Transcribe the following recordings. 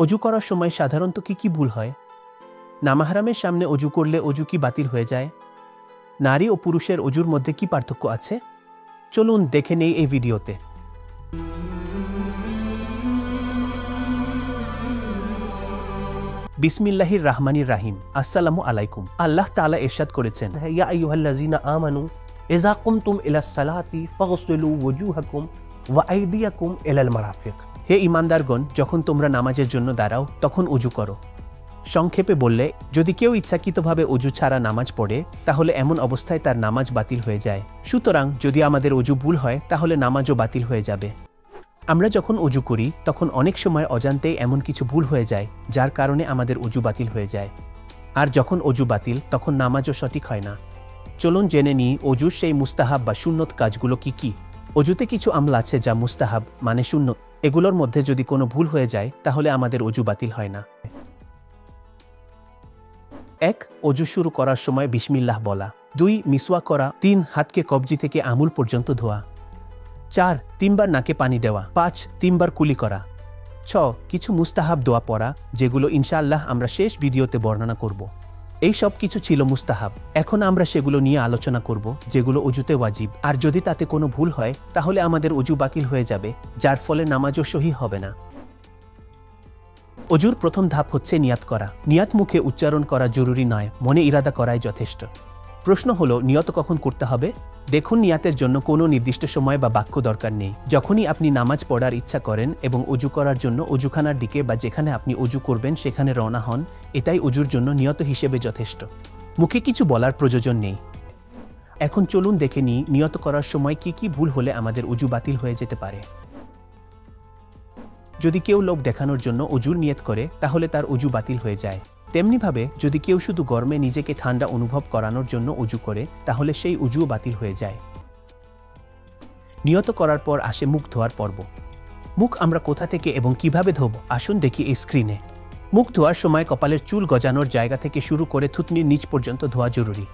অজু করার সময় সাধারণত কি ভুল হয়? নামাহারামের সামনে অজু করলে অজু কি বাতিল হয়ে যায়? নারী ও পুরুষের অজুর মধ্যে কি পার্থক্য আছে? চলুন দেখে নেই এই ভিডিওতে। বিসমিল্লাহির রাহমানির রাহিম। আসসালামু আলাইকুম। আল্লাহ তাআলা ইরশাদ করেছেন, ইয়া আইয়ুহাল্লাযীনা আমানু ইযা কুমতুম ইলাস সালাতি ফাগসিলু ওয়ুজুহাকুম ওয়া আইদিয়াকুম ইলাল মারাফিক। হে ঈমানদারগণ, যখন তোমরা নামাজের জন্য দাঁড়াও তখন অজু করো। সংক্ষেপে বললে, যদি কেউ ইচ্ছাকৃতভাবে অজু ছাড়া নামাজ পড়ে তাহলে এমন অবস্থায় তার নামাজ বাতিল হয়ে যায়। সুতরাং যদি আমাদের অজু ভুল হয় তাহলে নামাজও বাতিল হয়ে যাবে। আমরা যখন অজু করি তখন অনেক সময় অজান্তেই এমন কিছু ভুল হয়ে যায় যার কারণে আমাদের অজু বাতিল হয়ে যায়। আর যখন অজু বাতিল তখন নামাজও সঠিক হয় না। চলুন জেনে নিই অজুর সেই মুস্তাহাব বা সুন্নত কাজগুলো কি। অজুতে কিছু আমল আছে যা মুস্তাহাব মানে সুন্নত। এগুলোর মধ্যে যদি কোনো ভুল হয়ে যায় তাহলে আমাদের অজু বাতিল হয় না। 1. অজু শুরু করার সময় বিসমিল্লাহ বলা। 2. মিসওয়াক করা। 3. হাতকে কবজি থেকে আঙুল পর্যন্ত ধোয়া। 4. 3 বার নাকে পানি দেওয়া। 5. 3 বার কুলি করা। 6. কিছু মুস্তাহাব দোয়া পড়া, যেগুলো ইনশাআল্লাহ আমরা শেষ ভিডিওতে বর্ণনা করব। এই সব কিছু ছিল মুস্তাহাব। এখন আমরা সেগুলো নিয়ে আলোচনা করব যেগুলো অজুতে ওয়াজিব। আর যদি তাতে কোনো ভুল হয় তাহলে আমাদের অজু বাতিল হয়ে যাবে, যার ফলে নামাজও সহিহ হবে না। অজুর প্রথম ধাপ হচ্ছে নিয়াত করা। নিয়াত মুখে উচ্চারণ করা জরুরি নয়, মনে ইরাদা করাই যথেষ্ট। প্রশ্ন হলো, নিয়ত কখন করতে হবে? দেখুন, নিয়াতের জন্য কোনো নির্দিষ্ট সময় বা বাক্য দরকার নেই। যখনই আপনি নামাজ পড়ার ইচ্ছা করেন এবং অজু করার জন্য অজুখানার দিকে বা যেখানে আপনি অজু করবেন সেখানে রওনা হন, এটাই অজুর জন্য নিয়ত হিসেবে যথেষ্ট। মুখে কিছু বলার প্রয়োজন নেই। এখন চলুন দেখে নিই নিয়ত করার সময় কি ভুল হলে আমাদের অজু বাতিল হয়ে যেতে পারে। যদি কেউ লোক দেখানোর জন্য অজুর নিয়ত করে তাহলে তার অজু বাতিল হয়ে যায়। তেমনিভাবে যদি কেউ শুধু গরমে নিজেকে ঠান্ডা অনুভব করানোর জন্য অজু করে তাহলে সেই অজুও বাতিল হয়ে যায়। নিয়ত করার পর আসে মুখ ধোয়ার পর্ব। মুখ আমরা কোথা থেকে এবং কিভাবে ধোব আসুন দেখি এই স্ক্রিনে। মুখ ধোয়ার সময় কপালের চুল গজানোর জায়গা থেকে শুরু করে থুতনির নিচ পর্যন্ত ধোয়া জরুরি।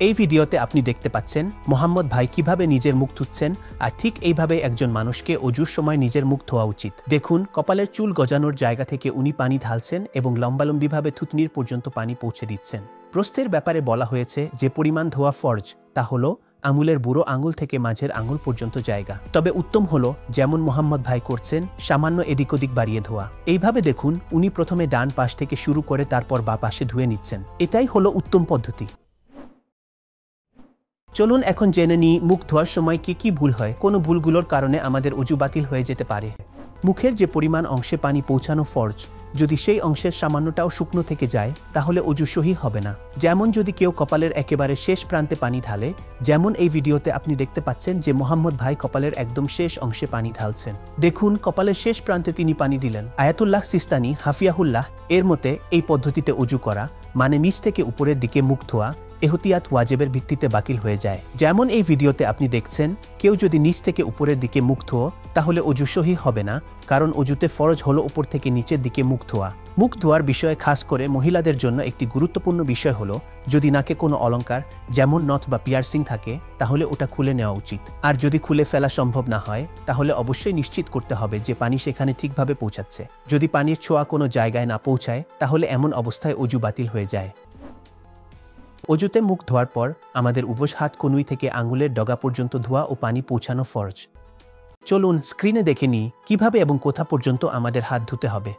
এই ভিডিওতে আপনি দেখতে পাচ্ছেন মোহাম্মদ ভাই কিভাবে নিজের মুখ ধুচ্ছেন, আর ঠিক এইভাবে একজন মানুষকে অজুর সময় নিজের মুখ ধোয়া উচিত। দেখুন, কপালের চুল গজানোর জায়গা থেকে উনি পানি ঢালছেন এবং লম্বালম্বিভাবে থুতনির পর্যন্ত পানি পৌঁছে দিচ্ছেন। প্রস্থের ব্যাপারে বলা হয়েছে যে পরিমাণ ধোয়া ফরজ তা হলো আঙুলের বুড়ো আঙুল থেকে মাঝের আঙুল পর্যন্ত জায়গা। তবে উত্তম হলো যেমন মোহাম্মদ ভাই করছেন, সামান্য এদিক ওদিক বাড়িয়ে ধোয়া। এইভাবে দেখুন, উনি প্রথমে ডান পাশ থেকে শুরু করে তারপর বাঁ পাশে ধুয়ে নিচ্ছেন। এটাই হলো উত্তম পদ্ধতি। চলুন এখন জেনে নিই মুখ ধোয়ার সময় কি ভুল হয়। কোনো ভুলগুলোর কারণে আমাদের অজু বাতিল হয়ে যেতে পারে। মুখের যে পরিমাণ অংশে পানি পৌঁছানো ফরজ, যদি সেই অংশের সামান্যটাও শুকনো থেকে যায় তাহলে অজু সহিহ হবে না। যেমন যদি কেউ কপালের একেবারে শেষ প্রান্তে পানি ঢালে, যেমন এই ভিডিওতে আপনি দেখতে পাচ্ছেন যে মোহাম্মদ ভাই কপালের একদম শেষ অংশে পানি ঢালছেন। দেখুন, কপালের শেষ প্রান্তে তিনি পানি দিলেন। আয়াতুল্লাহ সিস্তানি হাফিয়াহুল্লাহ এর মতে এই পদ্ধতিতে অজু করা মানে নিচ থেকে উপরের দিকে মুখ ধোয়া এহতিয়াত ওয়াজিবের ভিত্তিতে বাতিল হয়ে যায়। যেমন এই ভিডিওতে আপনি দেখছেন, কেউ যদি নিচ থেকে উপরের দিকে মুখ ধোয় তাহলে অজু সহিহ হবে না, কারণ অজুতে ফরজ হলো উপর থেকে নিচের দিকে মুখ ধোয়া। মুখ ধোয়ার বিষয়ে খাস করে মহিলাদের জন্য একটি গুরুত্বপূর্ণ বিষয় হলো, যদি নাকে কোনো অলংকার যেমন নথ বা পিয়ার্সিং থাকে তাহলে ওটা খুলে নেওয়া উচিত। আর যদি খুলে ফেলা সম্ভব না হয় তাহলে অবশ্যই নিশ্চিত করতে হবে যে পানি সেখানে ঠিকভাবে পৌঁছাচ্ছে। যদি পানির ছোঁয়া কোনো জায়গায় না পৌঁছায় তাহলে এমন অবস্থায় অজু বাতিল হয়ে যায়। অজুতে মুখ ধোয়ার পর আমাদের উভয় হাত কনুই থেকে আঙুলের ডগা পর্যন্ত ধোয়া ও পানি পৌঁছানো ফরজ। চলুন স্ক্রিনে দেখে নিই কিভাবে এবং কোথা পর্যন্ত আমাদের হাত ধুতে হবে।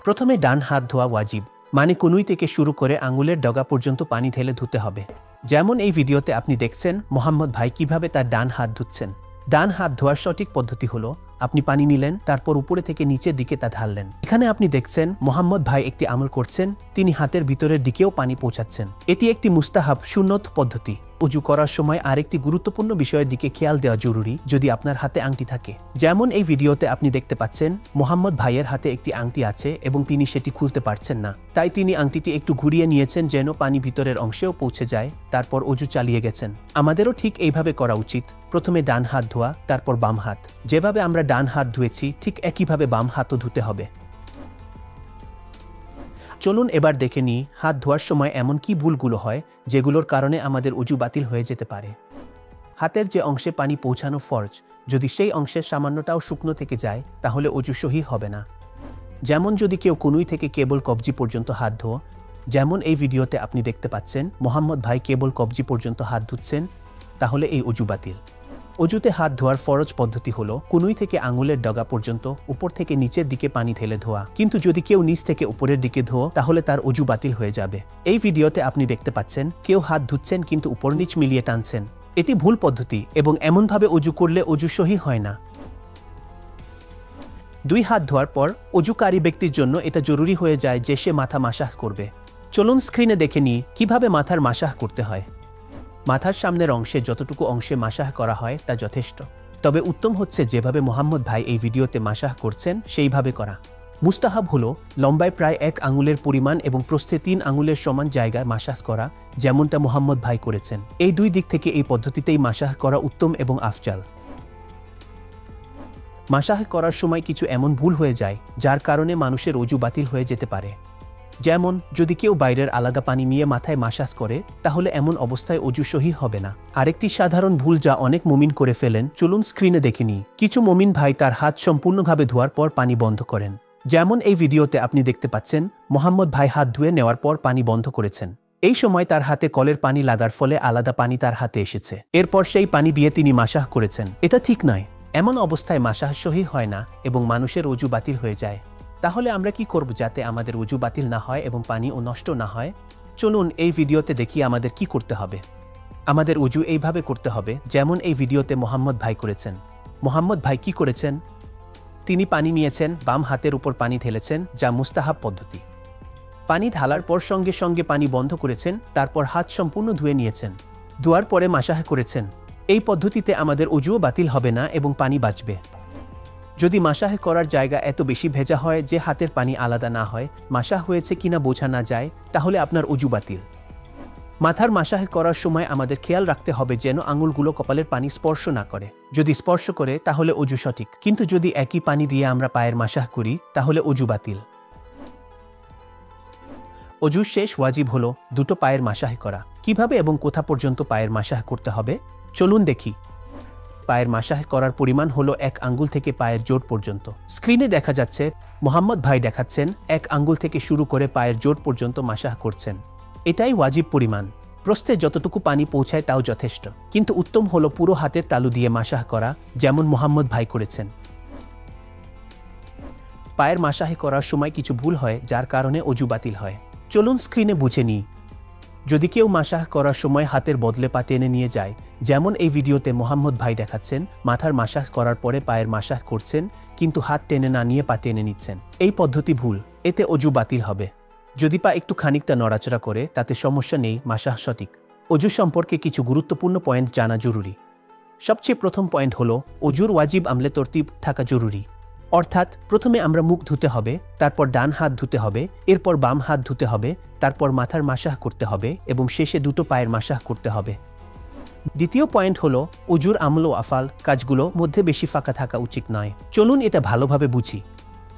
প্রথমে ডান হাত ধোয়া ওয়াজিব, মানে কনুই থেকে শুরু করে আঙুলের ডগা পর্যন্ত পানি ঢেলে ধুতে হবে। যেমন এই ভিডিওতে আপনি দেখছেন মোহাম্মদ ভাই কিভাবে তার ডান হাত ধুচ্ছেন। ডান হাত ধোয়ার সঠিক পদ্ধতি হলো, আপনি পানি নিলেন, তারপর উপরে থেকে নিচের দিকে তা ঢাললেন। এখানে আপনি দেখছেন মোহাম্মদ ভাই একটি আমল করছেন, তিনি হাতের ভিতরের দিকেও পানি পৌঁছাচ্ছেন। এটি একটি মুস্তাহাব সুন্নত পদ্ধতি। অজু করার সময় আরেকটি গুরুত্বপূর্ণ বিষয়ের দিকে খেয়াল দেওয়া জরুরি, যদি আপনার হাতে আংটি থাকে। যেমন এই ভিডিওতে আপনি দেখতে পাচ্ছেন মোহাম্মদ ভাইয়ের হাতে একটি আংটি আছে এবং তিনি সেটি খুলতে পারছেন না, তাই তিনি আংটিটি একটু ঘুরিয়ে নিয়েছেন যেন পানি ভিতরের অংশেও পৌঁছে যায়, তারপর অজু চালিয়ে গেছেন। আমাদেরও ঠিক এইভাবে করা উচিত। প্রথমে ডান হাত ধোয়া, তারপর বাম হাত। যেভাবে আমরা ডান হাত ধুয়েছি ঠিক একইভাবে বাম হাতও ধুতে হবে। চলুন এবার দেখে নিই হাত ধোয়ার সময় এমন কি ভুলগুলো হয় যেগুলোর কারণে আমাদের অজু বাতিল হয়ে যেতে পারে। হাতের যে অংশে পানি পৌঁছানো ফরজ, যদি সেই অংশের সামান্যটাও শুকনো থেকে যায় তাহলে অজু সহিহ হবে না। যেমন যদি কেউ কনুই থেকে কেবল কবজি পর্যন্ত হাত ধোয়, যেমন এই ভিডিওতে আপনি দেখতে পাচ্ছেন মোহাম্মদ ভাই কেবল কবজি পর্যন্ত হাত ধুচ্ছেন, তাহলে এই অজু বাতিল। অজুতে হাত ধোয়ার ফরজ পদ্ধতি হলো কনুই থেকে আঙুলের ডগা পর্যন্ত উপর থেকে নিচের দিকে পানি ঢেলে ধোয়া, কিন্তু যদি কেউ নিচ থেকে উপরের দিকে ধোয় তাহলে তার অজু বাতিল হয়ে যাবে। এই ভিডিওতে আপনি দেখতে পাচ্ছেন কেউ হাত ধুচ্ছেন কিন্তু উপর নিচ মিলিয়ে টানছেন। এটি ভুল পদ্ধতি এবং এমনভাবে অজু করলে অজু সহি হয় না। 2 হাত ধোয়ার পর অজুকারী ব্যক্তির জন্য এটা জরুরি হয়ে যায় যে সে মাথা মাসাহ করবে। চলুন স্ক্রিনে দেখে নিই কিভাবে মাথার মাসাহ করতে হয়। মাথার সামনের অংশে যতটুকু অংশে মাসাহ করা হয় তা যথেষ্ট, তবে উত্তম হচ্ছে যেভাবে মোহাম্মদ ভাই এই ভিডিওতে মাসাহ করছেন সেইভাবে করা। মুস্তাহাব হলো লম্বায় প্রায় 1 আঙুলের পরিমাণ এবং প্রস্থে 3 আঙুলের সমান জায়গায় মাসাহ করা, যেমনটা মোহাম্মদ ভাই করেছেন। এই 2 দিক থেকে এই পদ্ধতিতেই মাসাহ করা উত্তম এবং আফজাল। মাসাহ করার সময় কিছু এমন ভুল হয়ে যায় যার কারণে মানুষের অজু বাতিল হয়ে যেতে পারে। যেমন যদি কেউ বাইরের আলাদা পানি নিয়ে মাথায় মাসাজ করে তাহলে এমন অবস্থায় অজু সহি হবে না। আরেকটি সাধারণ ভুল যা অনেক মুমিন করে ফেলেন, চলুন স্ক্রিনে দেখে নিই। কিছু মুমিন ভাই তার হাত সম্পূর্ণভাবে ধোয়ার পর পানি বন্ধ করেন। যেমন এই ভিডিওতে আপনি দেখতে পাচ্ছেন মোহাম্মদ ভাই হাত ধুয়ে নেওয়ার পর পানি বন্ধ করেছেন। এই সময় তার হাতে কলের পানি লাগার ফলে আলাদা পানি তার হাতে এসেছে, এরপর সেই পানি দিয়ে তিনি মাসাহ করেছেন। এটা ঠিক নয়। এমন অবস্থায় মাসাহ সহি হয় না এবং মানুষের অজু বাতিল হয়ে যায়। তাহলে আমরা কি করব যাতে আমাদের অজু বাতিল না হয় এবং পানিও নষ্ট না হয়? চলুন এই ভিডিওতে দেখি আমাদের কি করতে হবে। আমাদের অজু এইভাবে করতে হবে যেমন এই ভিডিওতে মোহাম্মদ ভাই করেছেন। মোহাম্মদ ভাই কি করেছেন? তিনি পানি নিয়েছেন, বাম হাতের উপর পানি ঢেলেছেন, যা মুস্তাহাব পদ্ধতি। পানি ঢালার পর সঙ্গে সঙ্গে পানি বন্ধ করেছেন, তারপর হাত সম্পূর্ণ ধুয়ে নিয়েছেন। ধোয়ার পরে মাসাহ করেছেন। এই পদ্ধতিতে আমাদের অজুও বাতিল হবে না এবং পানি বাঁচবে। যদি মাসাহ করার জায়গা এত বেশি ভেজা হয় যে হাতের পানি আলাদা না হয়, মাসাহ হয়েছে কিনা বোঝা না যায়, তাহলে আপনার অজু বাতিল। মাথার মাসাহ করার সময় আমাদের খেয়াল রাখতে হবে যেন আঙুলগুলো কপালের পানি স্পর্শ না করে। যদি স্পর্শ করে তাহলে অজু সঠিক, কিন্তু যদি একই পানি দিয়ে আমরা পায়ের মাসাহ করি তাহলে অজু বাতিল। অজুর শেষ ওয়াজিব হলো 2 পায়ের মাসাহ করা। কিভাবে এবং কোথা পর্যন্ত পায়ের মাসাহ করতে হবে চলুন দেখি। পায়ের মাসাহ করার পরিমাণ হলো 1 আঙ্গুল থেকে পায়ের জোড় পর্যন্ত। স্ক্রিনে দেখা যাচ্ছে মোহাম্মদ ভাই দেখাচ্ছেন 1 আঙ্গুল থেকে শুরু করে পায়ের জোড় পর্যন্ত মাসাহ করছেন। এটাই ওয়াজিব পরিমাণ। প্রস্থে যতটুকু পানি পৌঁছায় তাও যথেষ্ট, কিন্তু উত্তম হলো পুরো হাতের তালু দিয়ে মাসাহ করা, যেমন মোহাম্মদ ভাই করেছেন। পায়ের মাসাহ করার সময় কিছু ভুল হয় যার কারণে অজু বাতিল হয়। চলুন স্ক্রিনে বুঝে নিই। যদি কেউ মাসাহ করার সময় হাতের বদলে পা টেনে নিয়ে যায়, যেমন এই ভিডিওতে মোহাম্মদ ভাই দেখাচ্ছেন মাথার মাসাহ করার পরে পায়ের মাসাহ করছেন, কিন্তু হাত টেনে না নিয়ে পা টেনে নিচ্ছেন। এই পদ্ধতি ভুল, এতে অজু বাতিল হবে। যদি পা একটু খানিকটা নড়াচড়া করে তাতে সমস্যা নেই, মাসাহ সঠিক। অজু সম্পর্কে কিছু গুরুত্বপূর্ণ পয়েন্ট জানা জরুরি। সবচেয়ে প্রথম পয়েন্ট হলো অজুর ওয়াজিব আমলে তরতিব থাকা জরুরি। অর্থাৎ প্রথমে আমরা মুখ ধুতে হবে, তারপর ডান হাত ধুতে হবে, এরপর বাম হাত ধুতে হবে, তারপর মাথার মাসাহ করতে হবে এবং শেষে 2 পায়ের মাসাহ করতে হবে। দ্বিতীয় পয়েন্ট হলো অজুর আমল ও আফাল কাজগুলো মধ্যে বেশি ফাঁকা থাকা উচিত নয়। চলুন এটা ভালোভাবে বুঝি।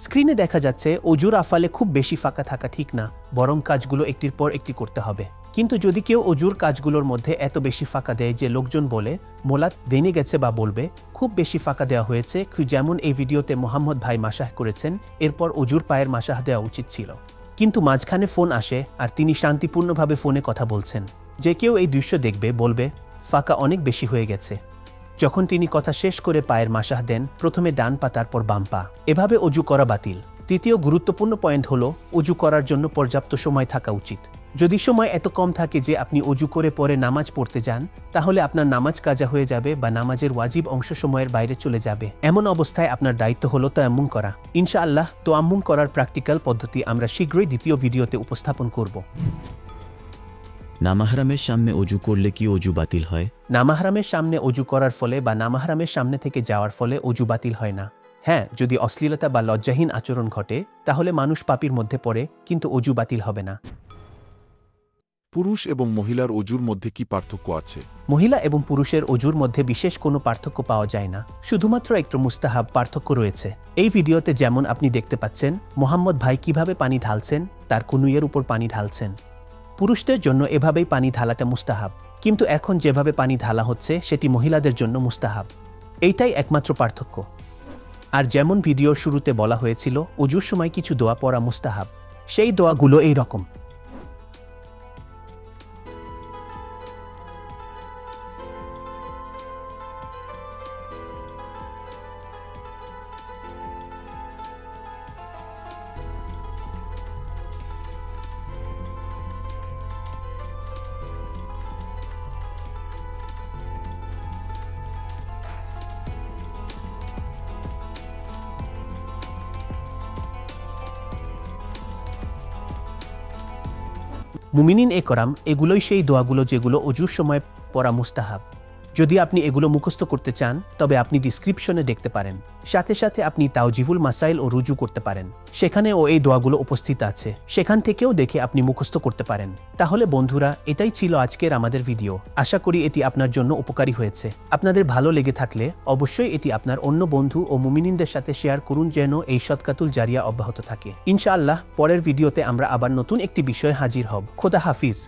স্ক্রিনে দেখা যাচ্ছে অজুর আফালে খুব বেশি ফাঁকা থাকা ঠিক না, বরং কাজগুলো একটির পর একটি করতে হবে। কিন্তু যদি কেউ অজুর কাজগুলোর মধ্যে এত বেশি ফাঁকা দেয় যে লোকজন বলে মোলাত ভেঙে গেছে বা বলবে খুব বেশি ফাঁকা দেওয়া হয়েছে, যেমন এই ভিডিওতে মোহাম্মদ ভাই মাসাহ করেছেন, এরপর অজুর পায়ের মাসাহ দেওয়া উচিত ছিল, কিন্তু মাঝখানে ফোন আসে আর তিনি শান্তিপূর্ণভাবে ফোনে কথা বলছেন। যে কেউ এই দৃশ্য দেখবে বলবে ফাঁকা অনেক বেশি হয়ে গেছে। যখন তিনি কথা শেষ করে পায়ের মাসাহ দেন, প্রথমে ডান পা তারপর বাম পা, এভাবে অজু করা বাতিল। তৃতীয় গুরুত্বপূর্ণ পয়েন্ট হলো অজু করার জন্য পর্যাপ্ত সময় থাকা উচিত। যদি সময় এত কম থাকে যে আপনি অজু করে পরে নামাজ পড়তে যান, তাহলে আপনার নামাজ কাজা হয়ে যাবে বা নামাজের ওয়াজিব অংশ সময়ের বাইরে চলে যাবে। এমন অবস্থায় আপনার দায়িত্ব হলো তায়াম্মুম করা। ইনশাআল্লাহ তায়াম্মুম করার প্র্যাকটিক্যাল পদ্ধতি আমরা শীঘ্রই দ্বিতীয় ভিডিওতে উপস্থাপন করব। নামাহরামের সামনে অজু করলে কি অজু বাতিল হয়? নামাহরামের সামনে অজু করার ফলে বা নামাহরামের সামনে থেকে যাওয়ার ফলে অজু বাতিল হয় না। হ্যাঁ, যদি অশ্লীলতা বা লজ্জাহীন আচরণ ঘটে তাহলে মানুষ পাপীর মধ্যে পড়ে, কিন্তু অজু বাতিল হবে না। পুরুষ এবং মহিলার অজুর মধ্যে কি পার্থক্য আছে? মহিলা এবং পুরুষের অজুর মধ্যে বিশেষ কোনো পার্থক্য পাওয়া যায় না, শুধুমাত্র একটু মুস্তাহাব পার্থক্য রয়েছে। এই ভিডিওতে যেমন আপনি দেখতে পাচ্ছেন মোহাম্মদ ভাই কিভাবে পানি ঢালছেন, তার কনুইয়ের উপর পানি ঢালছেন। পুরুষদের জন্য এভাবেই পানি ঢালাটা মুস্তাহাব, কিন্তু এখন যেভাবে পানি ঢালা হচ্ছে সেটি মহিলাদের জন্য মুস্তাহাব। এইটাই একমাত্র পার্থক্য। আর যেমন ভিডিওর শুরুতে বলা হয়েছিল অজুর সময় কিছু দোয়া পড়া মুস্তাহাব, সেই দোয়াগুলো এই রকম। মুমিনিন একরাম, এগুলোই সেই দোয়াগুলো যেগুলো অজুর সময় পড়া মুস্তাহাব। যদি আপনি এগুলো মুখস্থ করতে চান তবে আপনি ডিসক্রিপশনে দেখতে পারেন, সাথে সাথে আপনি তাওজিহুল মাসাইল ও রুজু করতে পারেন, সেখানেও এই দোয়াগুলো উপস্থিত আছে, সেখান থেকেও দেখে আপনি মুখস্থ করতে পারেন। তাহলে বন্ধুরা, এটাই ছিল আজকের আমাদের ভিডিও। আশা করি এটি আপনার জন্য উপকারী হয়েছে। আপনাদের ভালো লেগে থাকলে অবশ্যই এটি আপনার অন্য বন্ধু ও মুমিনিনদের সাথে শেয়ার করুন, যেন এই সদকাতুল জারিয়া অব্যাহত থাকে। ইনশাআল্লাহ পরের ভিডিওতে আমরা আবার নতুন একটি বিষয়ে হাজির হব। খোদা হাফিজ।